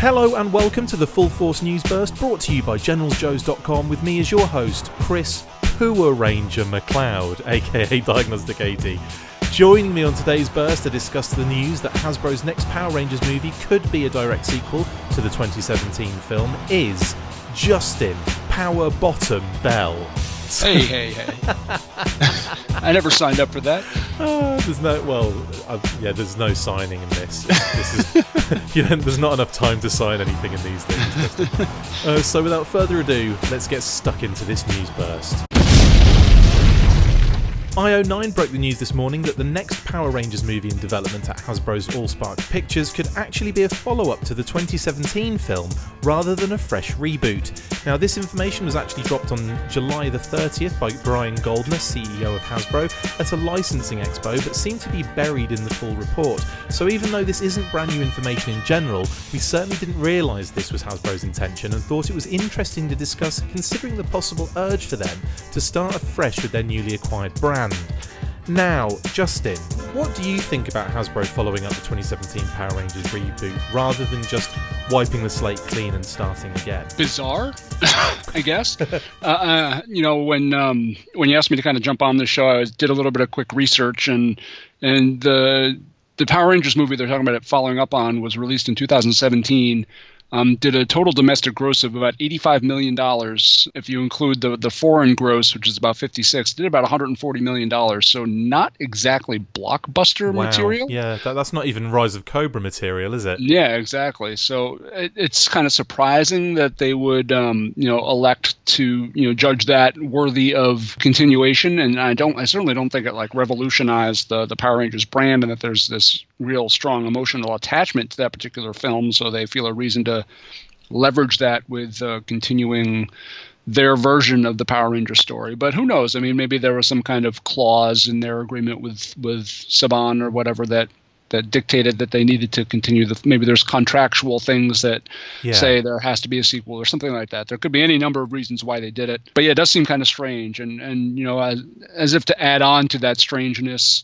Hello and welcome to the Full Force News Burst, brought to you by GeneralsJoes.com with me as your host, Chris Pooer Ranger McLeod, aka Diagnostic 80. Joining me on today's burst to discuss the news that Hasbro's next Power Rangers movie could be a direct sequel to the 2017 film is Justin Power Bottom Bell. Hey. I never signed up for that. There's no signing in this. This is, there's not enough time to sign anything in these things. So without further ado, let's get stuck into this news burst. IO9 broke the news this morning that the next Power Rangers movie in development at Hasbro's AllSpark Pictures could actually be a follow-up to the 2017 film rather than a fresh reboot. Now, this information was actually dropped on July the 30th by Brian Goldner, CEO of Hasbro, at a licensing expo, but seemed to be buried in the full report. So even though this isn't brand new information in general, we certainly didn't realise this was Hasbro's intention and thought it was interesting to discuss, considering the possible urge for them to start afresh with their newly acquired brand. Now, Justin, what do you think about Hasbro following up the 2017 Power Rangers reboot rather than just wiping the slate clean and starting again? Bizarre, I guess. When you asked me to kind of jump on the show, I did a little bit of quick research, and the Power Rangers movie they're talking about it following up on was released in 2017. Did a total domestic gross of about $85 million. If you include the foreign gross, which is about 56, did about $140 million. So not exactly blockbuster material. Yeah, that's not even Rise of Cobra material, is it? Yeah, exactly. So it's kind of surprising that they would, elect to, judge that worthy of continuation. And I certainly don't think it revolutionized the Power Rangers brand, and that there's this real strong emotional attachment to that particular film. So they feel a reason to leverage that with continuing their version of the Power Ranger story. But who knows? I mean, maybe there was some kind of clause in their agreement with Saban or whatever that dictated that they needed to continue. Maybe there's contractual things that say there has to be a sequel or something like that. There could be any number of reasons why they did it. But yeah, it does seem kind of strange. And as if to add on to that strangeness,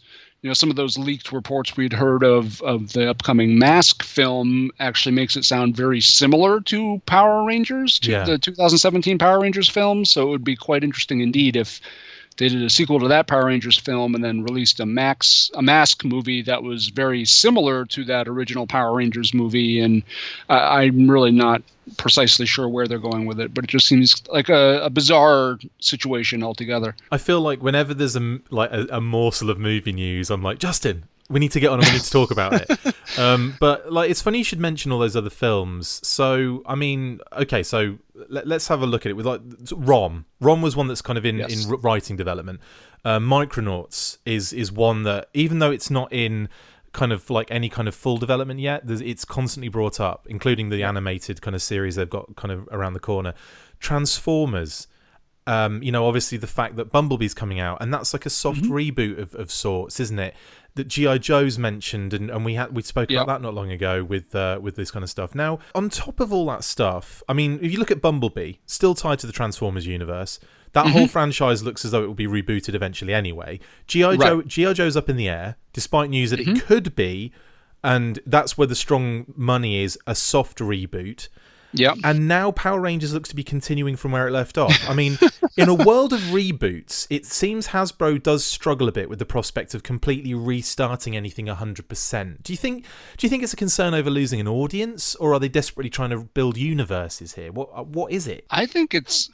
some of those leaked reports we'd heard of the upcoming Mask film actually makes it sound very similar to Power Rangers, the 2017 Power Rangers film. So it would be quite interesting indeed if they did a sequel to that Power Rangers film and then released a Mask movie that was very similar to that original Power Rangers movie. And I'm really not precisely sure where they're going with it, but it just seems like a bizarre situation altogether. I feel like whenever there's a morsel of movie news, I'm like, Justin, we need to get on and we need to talk about it. But it's funny you should mention all those other films. So, I mean, okay, so let's have a look at it with ROM. ROM was one that's kind of in writing development. Micronauts is one that, even though it's not in kind of any kind of full development yet, it's constantly brought up, including the animated kind of series they've got kind of around the corner. Transformers, obviously the fact that Bumblebee's coming out, and that's like a soft reboot of sorts, isn't it? That GeneralsJoes mentioned, and we spoke about that not long ago with this kind of stuff. Now, on top of all that stuff, I mean, if you look at Bumblebee, still tied to the Transformers universe, that whole franchise looks as though it will be rebooted eventually anyway. GeneralsJoes up in the air, despite news that it could be, and that's where the strong money is, a soft reboot. Yeah. And now Power Rangers looks to be continuing from where it left off. I mean, in a world of reboots, it seems Hasbro does struggle a bit with the prospect of completely restarting anything 100%. Do you think it's a concern over losing an audience, or are they desperately trying to build universes here? What is it? I think it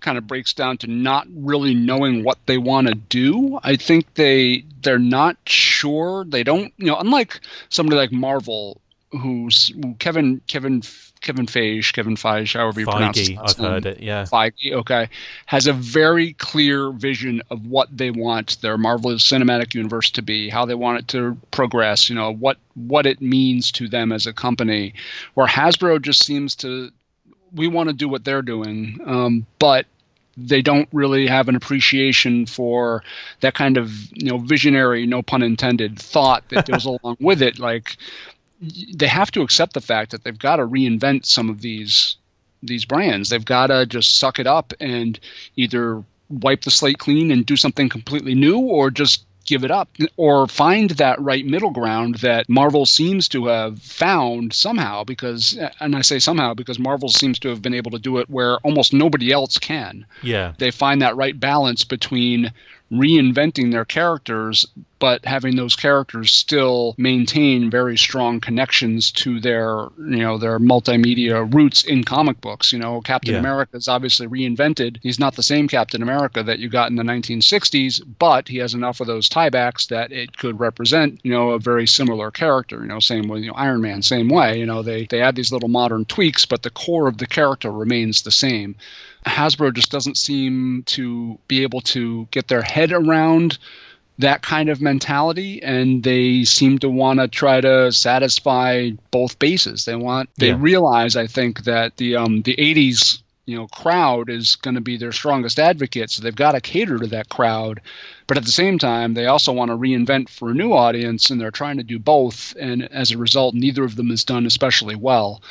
kind of breaks down to not really knowing what they want to do. I think they're not sure. They don't, unlike somebody like Marvel, who's Kevin Feige, however you pronounce it. I've heard it, yeah. Feige, okay. Has a very clear vision of what they want their Marvel Cinematic Universe to be, how they want it to progress, what it means to them as a company. Where Hasbro just seems to, we want to do what they're doing, but they don't really have an appreciation for that kind of, visionary, no pun intended, thought that goes along with it. They have to accept the fact that they've got to reinvent some of these brands. They've got to just suck it up and either wipe the slate clean and do something completely new, or just give it up or find that right middle ground that Marvel seems to have found somehow, because, and I say somehow because Marvel seems to have been able to do it where almost nobody else can. Yeah. They find that right balance between reinventing their characters, but having those characters still maintain very strong connections to their multimedia roots in comic books. Captain America is obviously reinvented. He's not the same Captain America that you got in the 1960s, but he has enough of those tiebacks that it could represent, a very similar character. Same with Iron Man, same way. They add these little modern tweaks, but the core of the character remains the same. Hasbro just doesn't seem to be able to get their head around that kind of mentality, and they seem to want to try to satisfy both bases. They realize, I think, that the 80s crowd is going to be their strongest advocate, so they've got to cater to that crowd. But at the same time, they also want to reinvent for a new audience, and they're trying to do both. And as a result, neither of them is done especially well.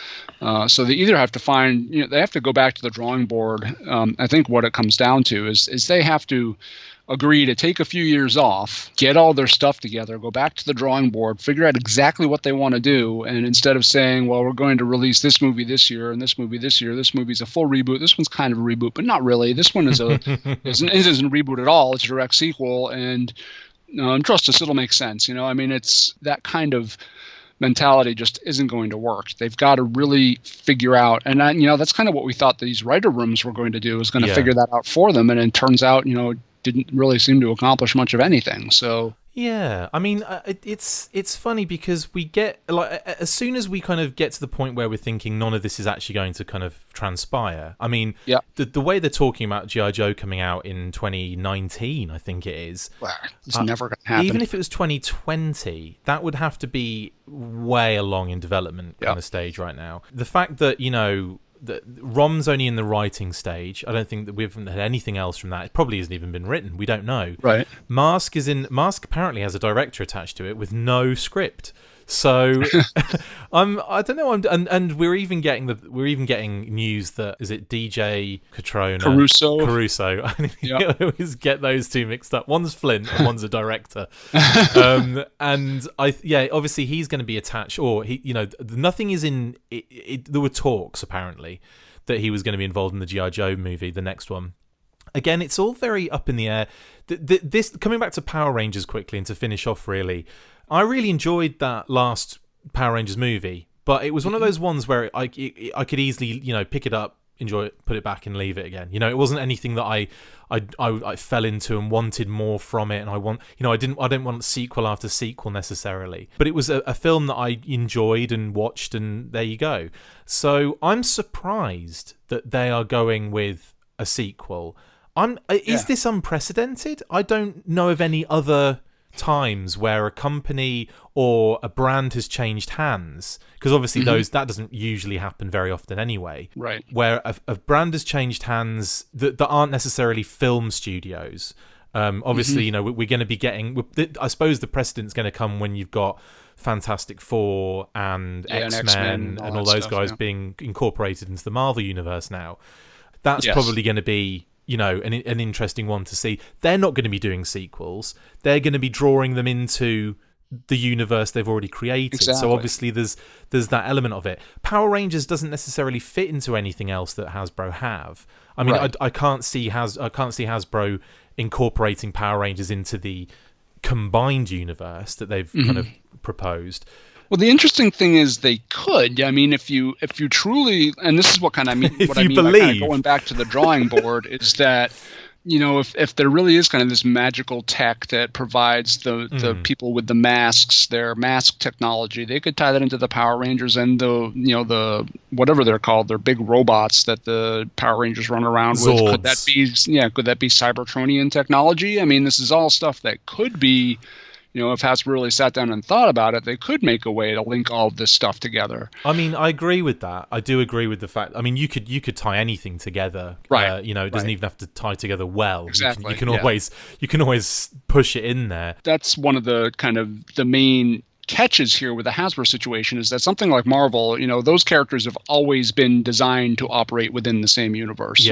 So they either have to find, they have to go back to the drawing board. I think what it comes down to is they have to agree to take a few years off, get all their stuff together, go back to the drawing board, figure out exactly what they want to do. And instead of saying, well, we're going to release this movie this year and this movie this year, this movie's a full reboot, this one's kind of a reboot, but not really. This one isn't a reboot at all. It's a direct sequel. And trust us, it'll make sense. It's that kind of mentality just isn't going to work. They've got to really figure out, and that's kind of what we thought these writer rooms were going to do, is going to figure that out for them. And it turns out, didn't really seem to accomplish much of anything. So yeah, it's funny because we get, as soon as we kind of get to the point where we're thinking none of this is actually going to kind of transpire. The way they're talking about G.I. Joe coming out in 2019, I think it is. Well, it's never going to happen. Even if it was 2020, that would have to be way along in development kind of stage right now. The fact that Rom's only in the writing stage. I don't think that we haven't had anything else from that. It probably hasn't even been written. We don't know. Right. Mask apparently has a director attached to it with no script. So I don't know. And we're even getting news that, is it DJ Caruso? I always get those two mixed up. One's Flint and one's a director. And obviously he's going to be attached, or nothing is in it. There were talks apparently that he was going to be involved in the G.I. Joe movie, the next one. Again, it's all very up in the air. This coming back to Power Rangers quickly, and to finish off, really, I really enjoyed that last Power Rangers movie, but it was one of those ones where I could easily pick it up, enjoy it, put it back, and leave it again. It wasn't anything that I fell into and wanted more from it, and I didn't want sequel after sequel necessarily. But it was a film that I enjoyed and watched, and there you go. So I'm surprised that they are going with a sequel. Is this unprecedented? I don't know of any other times where a company or a brand has changed hands, because obviously that doesn't usually happen very often anyway, right? Where a brand has changed hands that aren't necessarily film studios. Obviously, we're going to be getting, I suppose the precedent's going to come when you've got Fantastic Four and X-Men and all those guys being incorporated into the Marvel universe now. That's probably going to be an interesting one to see. They're not going to be doing sequels. They're going to be drawing them into the universe they've already created. Exactly. So obviously there's that element of it. Power Rangers doesn't necessarily fit into anything else that Hasbro have. I can't see Hasbro incorporating Power Rangers into the combined universe that they've kind of proposed. Well, the interesting thing is they could. If you truly, and this is what kind of what I mean by going back to the drawing board, is that if there really is kind of this magical tech that provides the people with the masks, their mask technology, they could tie that into the Power Rangers and the whatever they're called, they're big robots that the Power Rangers run around with. Could that be Cybertronian technology? This is all stuff that could be. If Hasbro really sat down and thought about it, they could make a way to link all of this stuff together. I agree with that. I do agree with the fact. You could tie anything together. Right. It doesn't even have to tie together well. Exactly. You can always push it in there. That's one of the kind of the main catches here with the Hasbro situation, is that something like Marvel, those characters have always been designed to operate within the same universe.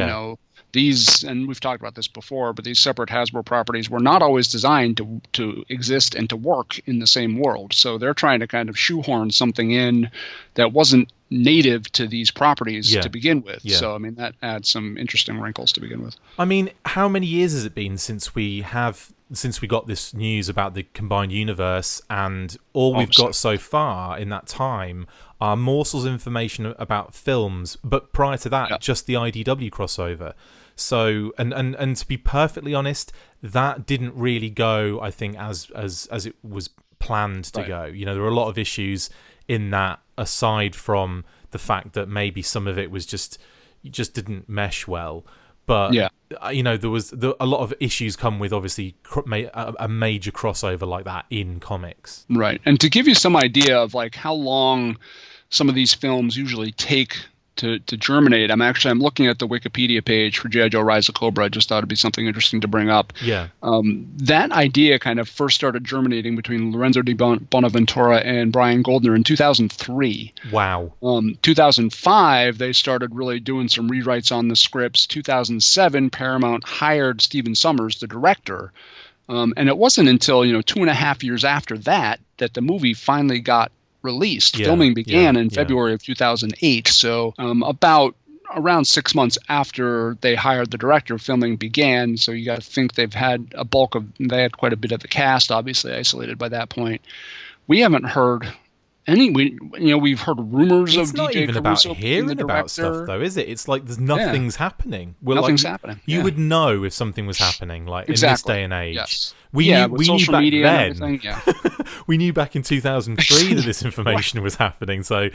these, and we've talked about this before, but these separate Hasbro properties were not always designed to exist and to work in the same world. So they're trying to kind of shoehorn something in that wasn't native to these properties to begin with. Yeah. So, I mean, that adds some interesting wrinkles to begin with. I mean, how many years has it been since we got this news about the combined universe, and all we've got so far in that time are morsels of information about films, but prior to that, just the IDW crossover. So, and to be perfectly honest, that didn't really go, I think, as it was planned to go. You know, there were a lot of issues in that, aside from the fact that maybe some of it was just didn't mesh well. But you know, there was a lot of issues come with obviously a major crossover like that in comics. Right. And to give you some idea of like how long some of these films usually take to germinate, I'm looking at the Wikipedia page for G.I. Joe Rise of Cobra. I just thought it'd be something interesting to bring up. Yeah. That idea kind of first started germinating between Lorenzo di Bonaventura and Brian Goldner in 2003. Wow. 2005, they started really doing some rewrites on the scripts. 2007, Paramount hired Stephen Sommers, the director. And it wasn't until, 2.5 years after that the movie finally got released. Filming began in February of 2008. So about around 6 months after they hired the director, filming began. So you got to think they had quite a bit of the cast, obviously isolated by that point. We haven't heard we've heard rumors of DJ Caruso. It's not even about hearing about stuff, though, is it? It's like there's nothing's happening. Nothing's happening. You would know if something was happening, like in this day and age. Yes. We knew back then. Yeah. We knew back in 2003 that this information was happening. So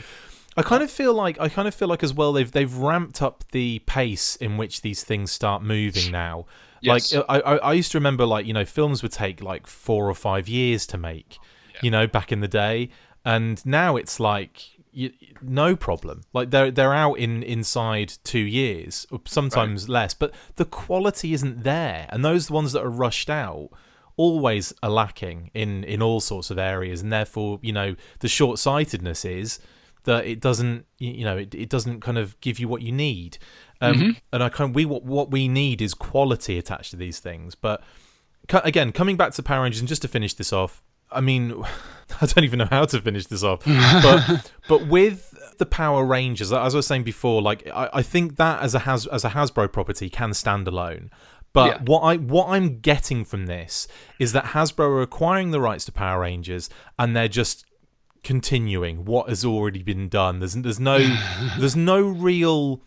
I kind of feel like as well they've ramped up the pace in which these things start moving now. Yes. Like I used to remember, like, films would take like 4 or 5 years to make. Back in the day. And now it's like no problem. Like they're out inside 2 years, or sometimes less. But the quality isn't there, and those ones that are rushed out always are lacking in all sorts of areas. And therefore, the short-sightedness is that it doesn't, it doesn't kind of give you what you need. And what we need is quality attached to these things. But again, coming back to Power Rangers, and just to finish this off. I mean, I don't even know how to finish this off, but with the Power Rangers, as I was saying before, like I think that as a Hasbro property can stand alone. But what I'm getting from this is that Hasbro are acquiring the rights to Power Rangers, and they're just continuing what has already been done. There's no real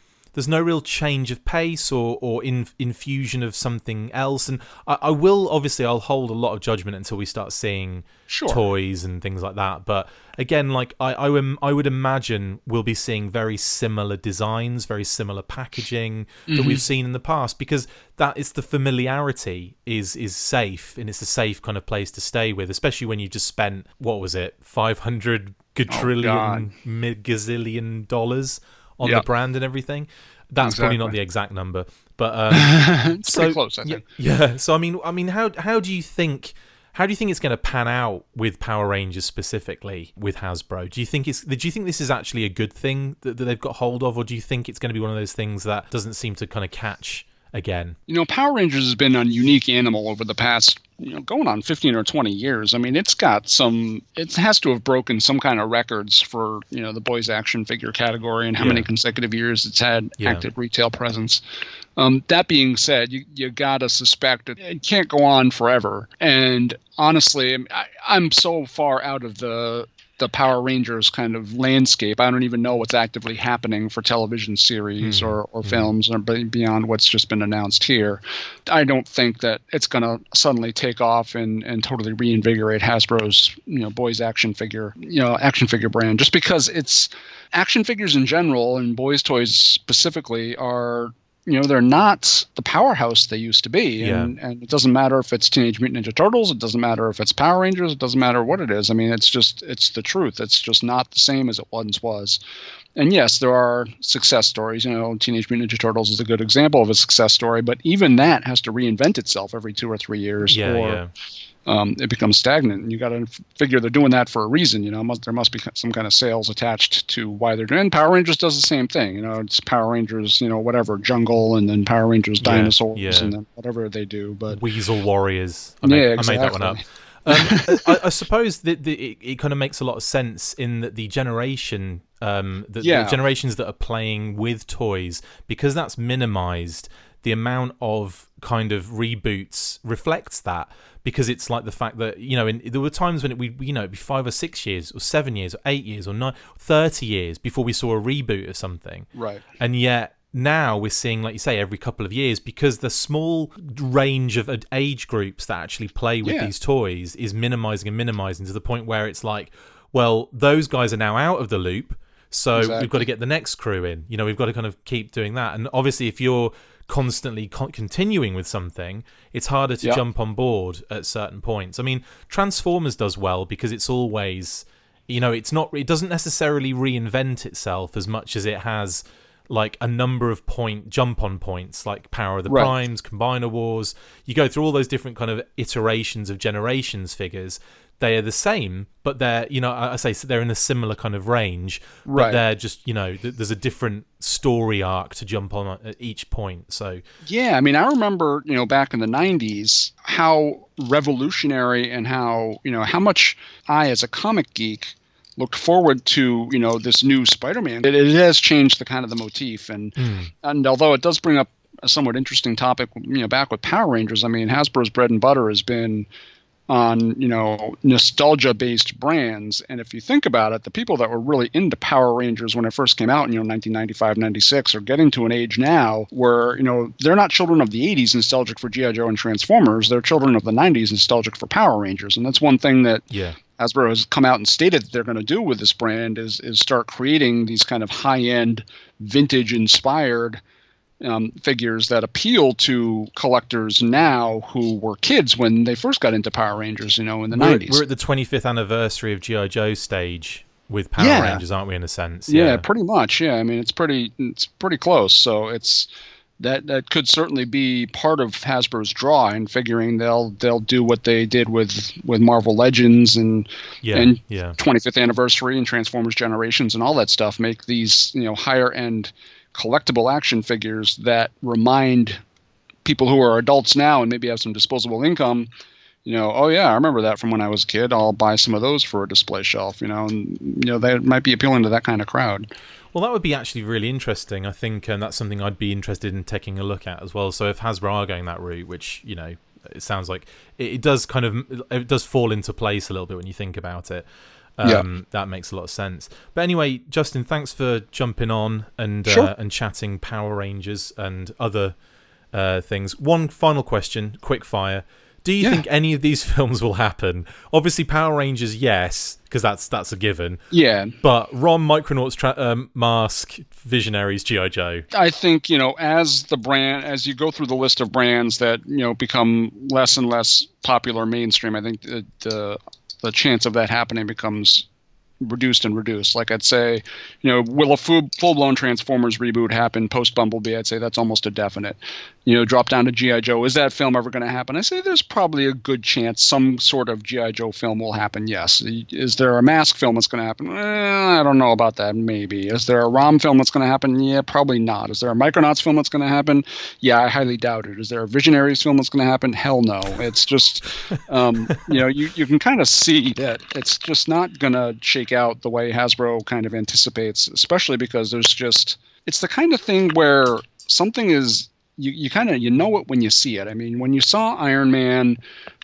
change of pace or infusion of something else. And I'll hold a lot of judgment until we start seeing toys and things like that. But again, like I would imagine we'll be seeing very similar designs, very similar packaging that we've seen in the past, because that is the familiarity is safe, and it's a safe kind of place to stay with, especially when you've just spent, what was it, $500 gazillion dollars on the brand and everything. That's probably not the exact number, but it's pretty close, I think. Yeah. So I mean, how do you think it's going to pan out with Power Rangers specifically with Hasbro? Do you think this is actually a good thing that they've got hold of, or do you think it's going to be one of those things that doesn't seem to kind of catch again? Power Rangers has been a unique animal over the past, going on 15 or 20 years. I mean, it has to have broken some kind of records for, the boys action figure category, and how many consecutive years it's had active retail presence. That being said, you gotta suspect it can't go on forever. And honestly, I'm so far out of the Power Rangers kind of landscape. I don't even know what's actively happening for television series or films, or beyond what's just been announced here. I don't think that it's going to suddenly take off and totally reinvigorate Hasbro's, boys action figure brand, just because it's action figures in general and boys toys specifically are, they're not the powerhouse they used to be. And it doesn't matter if it's Teenage Mutant Ninja Turtles. It doesn't matter if it's Power Rangers. It doesn't matter what it is. I mean, it's the truth. It's just not the same as it once was. And yes, there are success stories. Teenage Mutant Ninja Turtles is a good example of a success story, but even that has to reinvent itself every 2 or 3 years, Yeah, or yeah. it becomes stagnant. And you got to figure they're doing that for a reason. There must be some kind of sales attached to why they're doing. And Power Rangers does the same thing. It's Power Rangers, whatever, jungle, and then Power Rangers Yeah, dinosaurs, yeah. and then whatever they do. But Weasel Warriors. yeah, I made that one up. exactly. I suppose that it kind of makes a lot of sense in that the generations that are playing with toys, because that's minimized. The amount of kind of reboots reflects that, because it's like the fact that there were times when it'd be 5 or 6 years or 7 years or 8 years or 30 years before we saw a reboot of something, Right. and yet now we're seeing, like you say, every couple of years, because the small range of age groups that actually play with these toys is minimizing to the point where it's like, well, those guys are now out of the loop, so we've got to get the next crew in. We've got to kind of keep doing that. And obviously, if you're constantly continuing with something, it's harder to jump on board at certain points. I mean, Transformers does well because it's always, it doesn't necessarily reinvent itself as much as it has like a number of jump on points, like Power of the Primes, Combiner Wars. You go through all those different kind of iterations of Generations figures. They are the same, but they're, I say they're in a similar kind of range, but they're just, there's a different story arc to jump on at each point. So yeah, I mean, I remember, back in the 90s, how revolutionary and how much I, as a comic geek, looked forward to, this new Spider-Man. It has changed the kind of the motif, and although it does bring up a somewhat interesting topic, back with Power Rangers, I mean, Hasbro's bread and butter has been on, nostalgia-based brands. And if you think about it, the people that were really into Power Rangers when it first came out in, 1995, 96, are getting to an age now where, they're not children of the 80s nostalgic for G.I. Joe and Transformers. They're children of the 90s nostalgic for Power Rangers. And that's one thing that Hasbro has come out and stated that they're going to do with this brand is start creating these kind of high-end, vintage-inspired figures that appeal to collectors now who were kids when they first got into Power Rangers, in the 90s. We're at the 25th anniversary of G.I. Joe stage with Power Rangers, aren't we, in a sense? Yeah, pretty much. Yeah, I mean, it's pretty close. So it's that could certainly be part of Hasbro's draw in figuring they'll do what they did with Marvel Legends and 25th anniversary and Transformers Generations and all that stuff. Make these higher end collectible action figures that remind people who are adults now and maybe have some disposable income, oh yeah, I remember that from when I was a kid. I'll buy some of those for a display shelf, and that might be appealing to that kind of crowd. Well, that would be actually really interesting, I think, and that's something I'd be interested in taking a look at as well. So if Hasbro are going that route, which, it sounds like it does fall into place a little bit when you think about it. That makes a lot of sense. But anyway, Justin, thanks for jumping on and chatting Power Rangers and other things. One final question, quick fire. Do you think any of these films will happen? Obviously, Power Rangers, yes, because that's a given. Yeah. But Ron, Micronauts, Mask, Visionaries, G.I. Joe. I think, as you go through the list of brands that, become less and less popular mainstream, I think the chance of that happening becomes reduced. Like I'd say, will a full-blown Transformers reboot happen post-Bumblebee? I'd say that's almost a definite. Drop down to G.I. Joe. Is that film ever going to happen? I say there's probably a good chance some sort of G.I. Joe film will happen, yes. Is there a Mask film that's going to happen? I don't know about that, maybe. Is there a ROM film that's going to happen? Yeah, probably not. Is there a Micronauts film that's going to happen? Yeah, I highly doubt it. Is there a Visionaries film that's going to happen? Hell no. It's just, you can kind of see that it's just not going to shake out the way Hasbro kind of anticipates, especially because it's the kind of thing where something is, you know it when you see it. I mean, when you saw Iron Man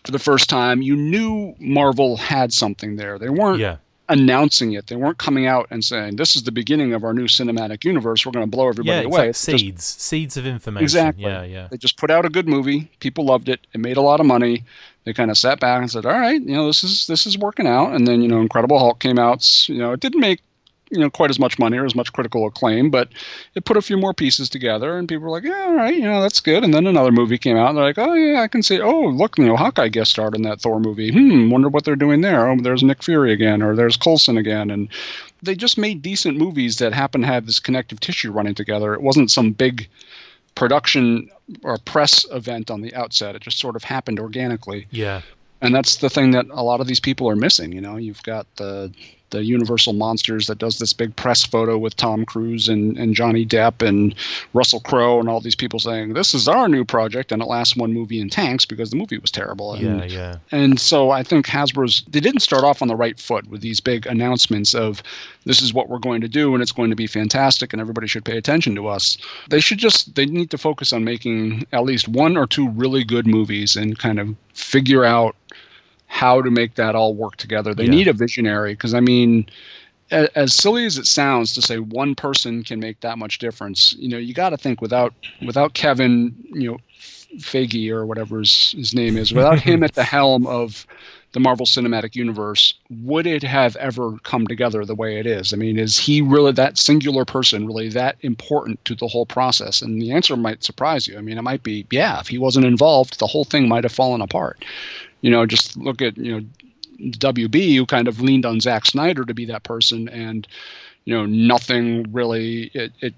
for the first time, you knew Marvel had something there. They weren't announcing it. They weren't coming out and saying, this is the beginning of our new cinematic universe. We're going to blow everybody away. Like seeds of information. Exactly. Yeah. They just put out a good movie. People loved it. It made a lot of money. They kind of sat back and said, all right, this is working out. And then, Incredible Hulk came out. It didn't make quite as much money or as much critical acclaim, but it put a few more pieces together, and people were like, yeah, all right, that's good. And then another movie came out, and they're like, oh yeah, I can see. Oh, look, Hawkeye guest starred in that Thor movie. Wonder what they're doing there. Oh, there's Nick Fury again, or there's Coulson again, and they just made decent movies that happen to have this connective tissue running together. It wasn't some big production or press event on the outset. It just sort of happened organically. Yeah. And that's the thing that a lot of these people are missing. You've got the Universal Monsters that does this big press photo with Tom Cruise and Johnny Depp and Russell Crowe and all these people saying, this is our new project, and it lasts one movie in tanks because the movie was terrible. And so I think Hasbro's, they didn't start off on the right foot with these big announcements of this is what we're going to do and it's going to be fantastic and everybody should pay attention to us. They need to focus on making at least one or two really good movies and kind of figure out how to make that all work together. They need a visionary, because as silly as it sounds to say one person can make that much difference, you got to think without Kevin, Feige or whatever his name is, without him at the helm of the Marvel Cinematic Universe, would it have ever come together the way it is? Is he really, that singular person, really that important to the whole process? And the answer might surprise you. It might be, yeah, if he wasn't involved, the whole thing might have fallen apart. Just look at, WB, who kind of leaned on Zack Snyder to be that person, and, nothing really, it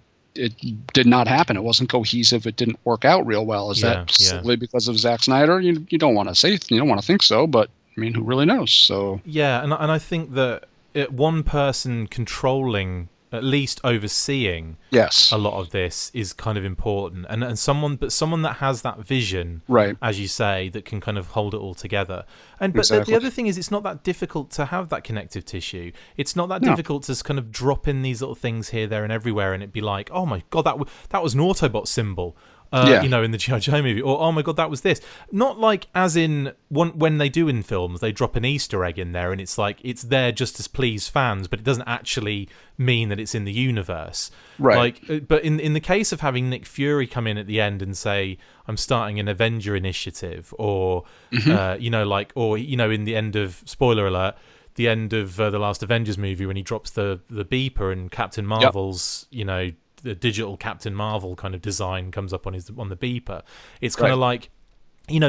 did not happen. It wasn't cohesive. It didn't work out real well. Is that simply because of Zack Snyder? You don't want to say, you don't want to think so, but who really knows? So yeah, and I think that one person controlling, at least overseeing, a lot of this is kind of important, and someone that has that vision, right, as you say, that can kind of hold it all together. And but the other thing is, it's not that difficult to have that connective tissue. It's not that difficult to kind of drop in these little things here, there, and everywhere, and it'd be like, oh my god, that was an Autobot symbol. In the G.I. Joe movie, or oh my god, that was this. Not like as in when they do in films, they drop an Easter egg in there, and it's like it's there just to please fans, but it doesn't actually mean that it's in the universe. Right. But in the case of having Nick Fury come in at the end and say, "I'm starting an Avenger initiative," or in the end of, spoiler alert, the end of the last Avengers movie, when he drops the beeper and Captain Marvel's, the digital Captain Marvel kind of design comes up on the beeper. It's kind of like,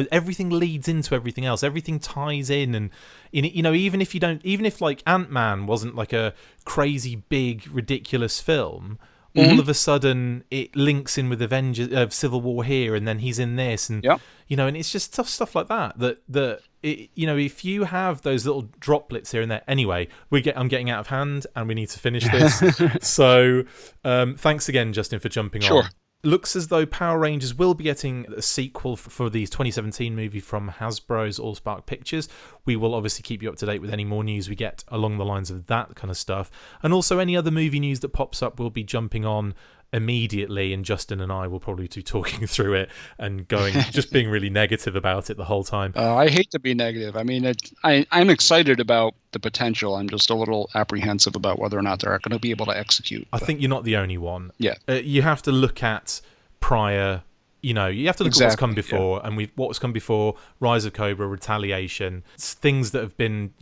everything leads into everything else. Everything ties in, and even if like Ant-Man wasn't like a crazy big ridiculous film, all of a sudden it links in with Avengers, Civil War here, and then he's in this, and and it's just tough stuff like that. If you have those little droplets here and there. Anyway, I'm getting out of hand, and we need to finish this. So, thanks again, Justin, for jumping on. Looks as though Power Rangers will be getting a sequel for the 2017 movie from Hasbro's Allspark Pictures. We will obviously keep you up to date with any more news we get along the lines of that kind of stuff. And also any other movie news that pops up, we'll be jumping on immediately, and Justin and I will probably be talking through it and just being really negative about it the whole time. I hate to be negative. I'm excited about the potential. I'm just a little apprehensive about whether or not they're going to be able to execute. I think you're not the only one. Yeah. You have to look at prior... you have to look at what's come before, and what's come before: Rise of Cobra, Retaliation, things that have been,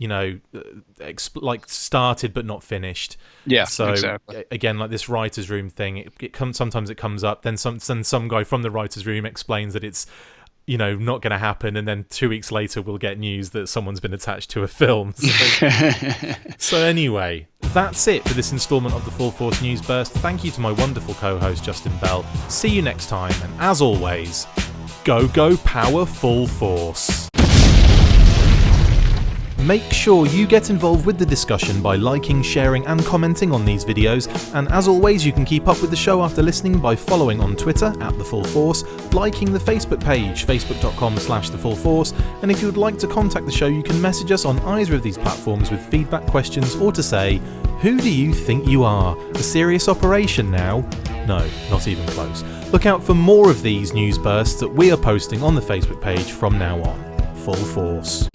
started but not finished. Yeah. So again, like this writers' room thing, sometimes it comes up, then some guy from the writers' room explains that it's not going to happen, and then 2 weeks later we'll get news that someone's been attached to a film. So anyway, that's it for this instalment of the Full Force News Burst. Thank you to my wonderful co-host Justin Bell. See you next time, and as always, go power full force. Make sure you get involved with the discussion by liking, sharing and commenting on these videos, and as always you can keep up with the show after listening by following on Twitter @TheFullForce, liking the Facebook page facebook.com/TheFullForce, and if you would like to contact the show you can message us on either of these platforms with feedback, questions, or to say, who do you think you are? A serious operation now? No, not even close. Look out for more of these news bursts that we are posting on the Facebook page from now on. Full Force.